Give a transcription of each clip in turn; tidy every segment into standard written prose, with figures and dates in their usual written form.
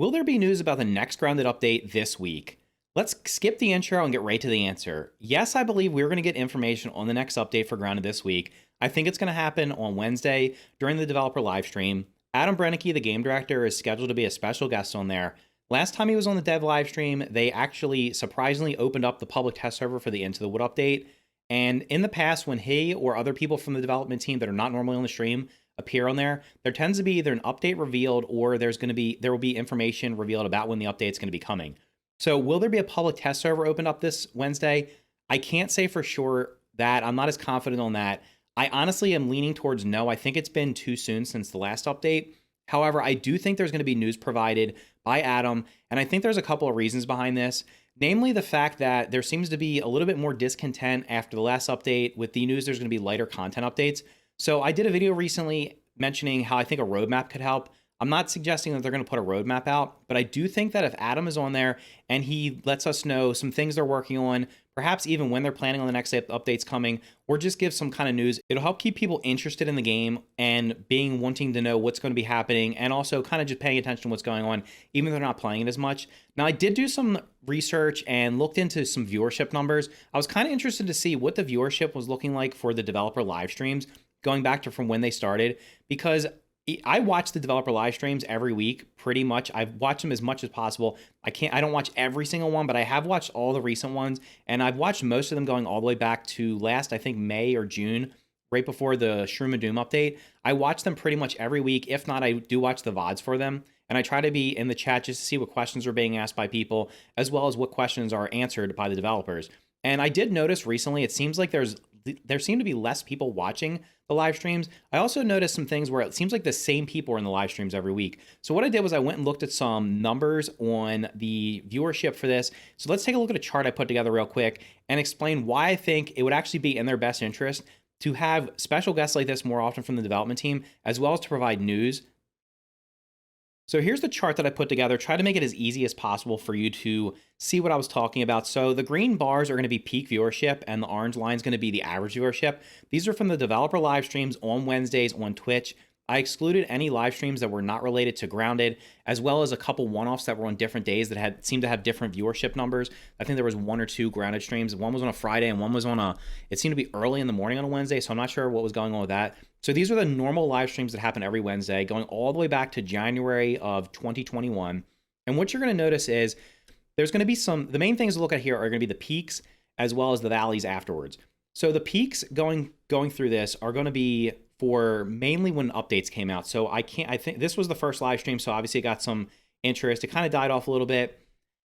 Will there be news about the next Grounded update this week? Let's skip the intro and get right to the answer. Yes, I believe we're going to get information on the next update for Grounded this week. I think it's going to happen on Wednesday during the developer live stream. Adam Brennicky, the game director, is scheduled to be a special guest on there. Last time he was on the dev live stream, they actually surprisingly opened up the public test server for the Into the Wood update. And in the past, when he or other people from the development team that are not normally on the stream appear on there tends to be either an update revealed or there will be information revealed about when the update's going to be coming. So will there be a public test server opened up this Wednesday? I can't say for sure that. I'm not as confident on that. I honestly am leaning towards no. I think it's been too soon since the last update. However, I do think there's going to be news provided by Adam, and I think there's a couple of reasons behind this. Namely, the fact that there seems to be a little bit more discontent after the last update. With the news, there's going to be lighter content updates. So I did a video recently mentioning how I think a roadmap could help. I'm not suggesting that they're going to put a roadmap out, but I do think that if Adam is on there and he lets us know some things they're working on, perhaps even when they're planning on the next updates coming, or just give some kind of news, it'll help keep people interested in the game and wanting to know what's going to be happening, and also kind of just paying attention to what's going on, even if they're not playing it as much. Now, I did do some research and looked into some viewership numbers. I was kind of interested to see what the viewership was looking like for the developer live streams, going back to from when they started, because I watch the developer live streams every week, pretty much. I've watched them as much as possible. I don't watch every single one, but I have watched all the recent ones, and I've watched most of them going all the way back to last, I think, May or June, right before the Shroom of Doom update. I watch them pretty much every week. If not, I do watch the VODs for them, and I try to be in the chat just to see what questions are being asked by people, as well as what questions are answered by the developers. And I did notice recently, it seems like there seem to be less people watching the live streams. I also noticed some things where it seems like the same people are in the live streams every week. So what I did was I went and looked at some numbers on the viewership for this. So let's take a look at a chart I put together real quick and explain why I think it would actually be in their best interest to have special guests like this more often from the development team, as well as to provide news. So here's the chart that I put together. Try to make it as easy as possible for you to see what I was talking about. So the green bars are going to be peak viewership, and the orange line is going to be the average viewership. These are from the developer live streams on Wednesdays on Twitch. I excluded any live streams that were not related to Grounded, as well as a couple one-offs that were on different days that seemed to have different viewership numbers. I think there was 1 or 2 Grounded streams. One was on a Friday and one was it seemed to be early in the morning on a Wednesday, so I'm not sure what was going on with that. So these are the normal live streams that happen every Wednesday, going all the way back to January of 2021. And what you're going to notice is there's going to be the main things to look at here are going to be the peaks as well as the valleys afterwards. So the peaks going through this are going to be for mainly when updates came out. So I think this was the first live stream, so obviously it got some interest. It kind of died off a little bit.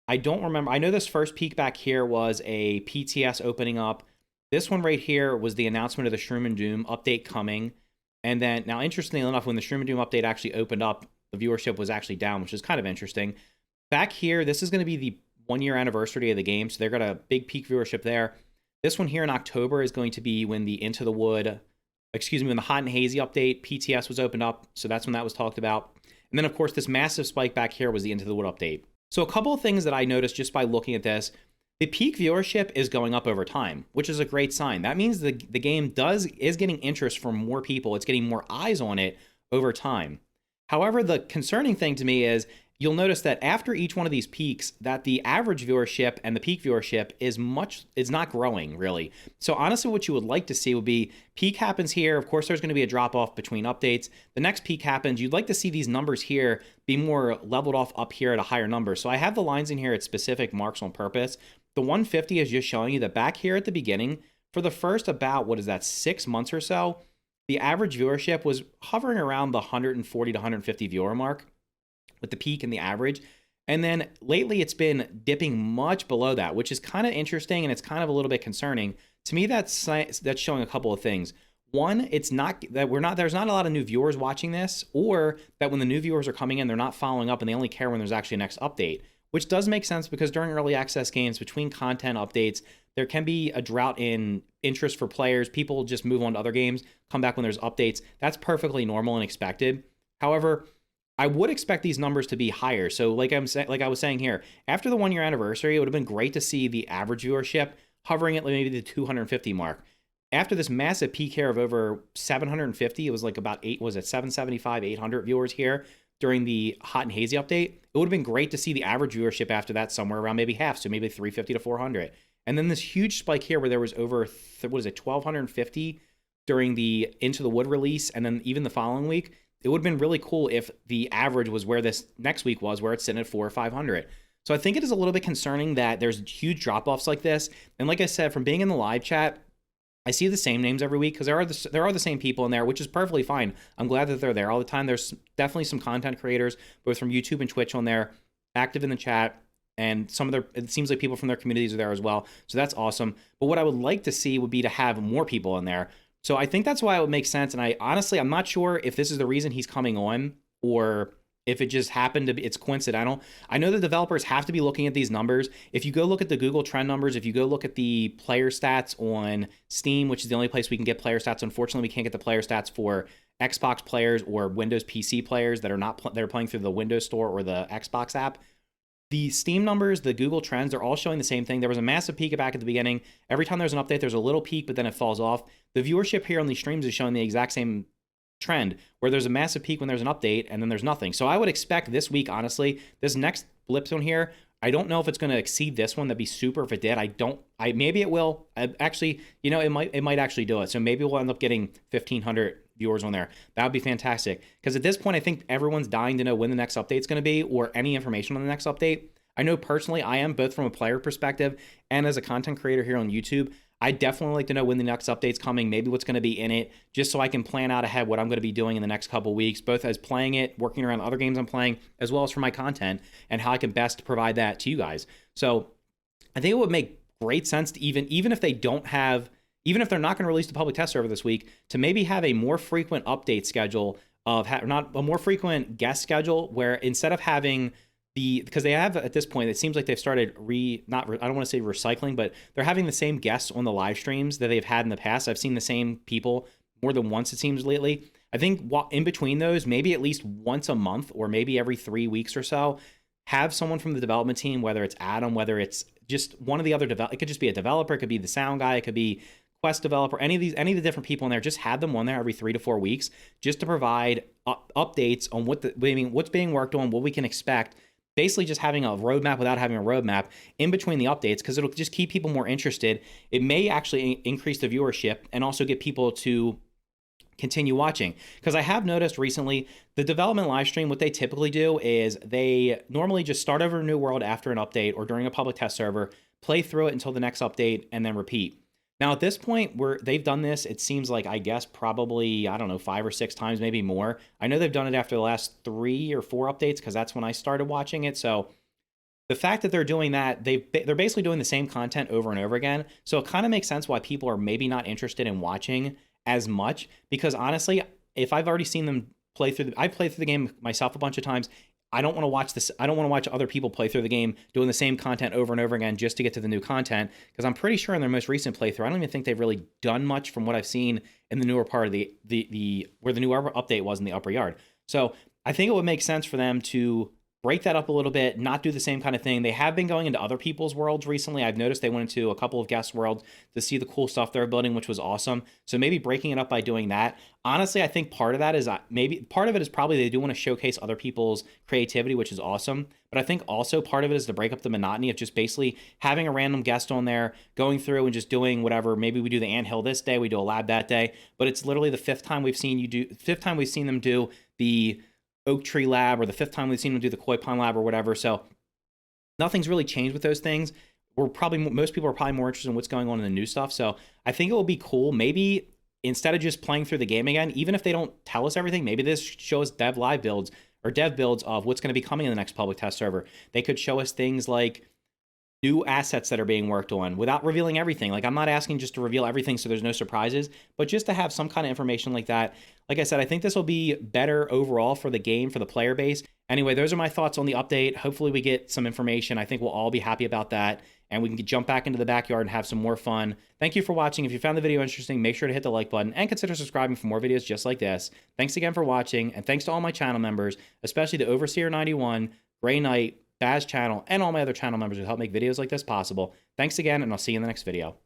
I don't remember. I know this first peak back here was a PTS opening up. This one right here was the announcement of the Shroom and Doom update coming. And then, now interestingly enough, when the Shroom and Doom update actually opened up, the viewership was actually down, which is kind of interesting. Back here, this is going to be the 1-year anniversary of the game, so they've got a big peak viewership there. This one here in October is going to be when the when the Hot and Hazy update, PTS, was opened up, so that's when that was talked about. And then, of course, this massive spike back here was the Into the Wood update. So a couple of things that I noticed just by looking at this. The peak viewership is going up over time, which is a great sign. That means the game is getting interest from more people. It's getting more eyes on it over time. However, the concerning thing to me is you'll notice that after each one of these peaks, that the average viewership and the peak viewership is not growing, really. So honestly, what you would like to see would be peak happens here. Of course, there's going to be a drop off between updates. The next peak happens. You'd like to see these numbers here be more leveled off up here at a higher number. So I have the lines in here at specific marks on purpose. The 150 is just showing you that back here at the beginning, for the first about, 6 months or so, the average viewership was hovering around the 140 to 150 viewer mark with the peak and the average. And then lately it's been dipping much below that, which is kind of interesting, and it's kind of a little bit concerning. To me, that's showing a couple of things. One, there's not a lot of new viewers watching this, or that when the new viewers are coming in, they're not following up and they only care when there's actually a next update, which does make sense because during early access games, between content updates, there can be a drought in interest for players. People just move on to other games, come back when there's updates. That's perfectly normal and expected. However, I would expect these numbers to be higher. So like I was saying here, after the 1-year anniversary, it would have been great to see the average viewership hovering at maybe the 250 mark. After this massive peak here of over 750, it was like about 775, 800 viewers here. during the Hot and Hazy update, it would have been great to see the average viewership after that somewhere around maybe half, so maybe 350 to 400. And then this huge spike here where there was over, what is it, 1,250 during the Into the Wood release, and then even the following week. It would have been really cool if the average was where this next week was, where it's sitting at 400 or 500. So I think it is a little bit concerning that there's huge drop-offs like this. And like I said, from being in the live chat, I see the same names every week because there are the same people in there, which is perfectly fine. I'm glad that they're there all the time. There's definitely some content creators, both from YouTube and Twitch on there, active in the chat, and some of it seems like people from their communities are there as well. So that's awesome. But what I would like to see would be to have more people in there. So I think that's why it would make sense. And I'm not sure if this is the reason he's coming on or if it just happened to be, it's coincidental. I know the developers have to be looking at these numbers. If you go look at the Google Trend numbers, if you go look at the player stats on Steam, which is the only place we can get player stats. Unfortunately, we can't get the player stats for Xbox players or Windows PC players that are playing through the Windows Store or the Xbox app. The Steam numbers, the Google Trends, they're all showing the same thing. There was a massive peak back at the beginning. Every time there's an update, there's a little peak, but then it falls off. The viewership here on these streams is showing the exact same trend, where there's a massive peak when there's an update, and then there's nothing. So I would expect this week, honestly, this next blip zone here, I don't know if it's going to exceed this one. That'd be super if it did. Maybe it will. Actually, it might actually do it. So maybe we'll end up getting 1,500 viewers on there. That would be fantastic. Because at this point, I think everyone's dying to know when the next update's going to be or any information on the next update. I know personally I am, both from a player perspective and as a content creator here on YouTube. I definitely like to know when the next update's coming, maybe what's going to be in it, just so I can plan out ahead what I'm going to be doing in the next couple weeks, both as playing it, working around other games I'm playing, as well as for my content and how I can best provide that to you guys. So I think it would make great sense to even if they don't have, even if they're not going to release the public test server this week, to maybe have a more frequent update schedule not a more frequent guest schedule where instead of having because they have at this point, it seems like they've started I don't want to say recycling, but they're having the same guests on the live streams that they've had in the past. I've seen the same people more than once, it seems, lately. I think in between those, maybe at least once a month or maybe every 3 weeks or so, have someone from the development team, whether it's Adam, whether it's just one of the other it could just be a developer, it could be the sound guy, it could be Quest developer, any of the different people in there, just have them on there every 3 to 4 weeks just to provide updates on what's being worked on, what we can expect. Basically just having a roadmap without having a roadmap in between the updates, because it'll just keep people more interested. It may actually increase the viewership and also get people to continue watching. Because I have noticed recently, the development live stream, what they typically do is they normally just start over a new world after an update or during a public test server, play through it until the next update, and then repeat. Now, at this point, where they've done this, it seems like, I guess, probably, 5 or 6 times, maybe more. I know they've done it after the last 3 or 4 updates, because that's when I started watching it. So the fact that they're doing that, they're basically doing the same content over and over again. So it kind of makes sense why people are maybe not interested in watching as much, because honestly, if I've already seen them play through, I've played through the game myself a bunch of times. I don't want to watch this. I don't want to watch other people play through the game doing the same content over and over again just to get to the new content, because I'm pretty sure in their most recent playthrough, I don't even think they've really done much from what I've seen in the newer part of the where the new update was in the upper yard. So I think it would make sense for them to break that up a little bit, not do the same kind of thing. They have been going into other people's worlds recently. I've noticed they went into a couple of guest worlds to see the cool stuff they're building, which was awesome. So maybe breaking it up by doing that. Honestly, I think part of that is part of it is probably they do want to showcase other people's creativity, which is awesome. But I think also part of it is to break up the monotony of just basically having a random guest on there, going through and just doing whatever. Maybe we do the anthill this day, we do a lab that day, but it's literally the fifth time we've seen them do the Oak Tree Lab, or the 5th time we've seen them do the Koi Pond Lab or whatever. So nothing's really changed with those things. Most people are probably more interested in what's going on in the new stuff. So I think it will be cool. Maybe instead of just playing through the game again, even if they don't tell us everything, maybe this shows dev builds of what's going to be coming in the next public test server. They could show us things like new assets that are being worked on without revealing everything. Like, I'm not asking just to reveal everything so there's no surprises, but just to have some kind of information like that. Like I said, I think this will be better overall for the game, for the player base. Anyway, those are my thoughts on the update. Hopefully we get some information. I think we'll all be happy about that, and we can jump back into the backyard and have some more fun. Thank you for watching. If you found the video interesting, make sure to hit the like button and consider subscribing for more videos just like this. Thanks again for watching, and thanks to all my channel members, especially to Overseer91, Gray Knight, Baz Channel, and all my other channel members who help make videos like this possible. Thanks again, and I'll see you in the next video.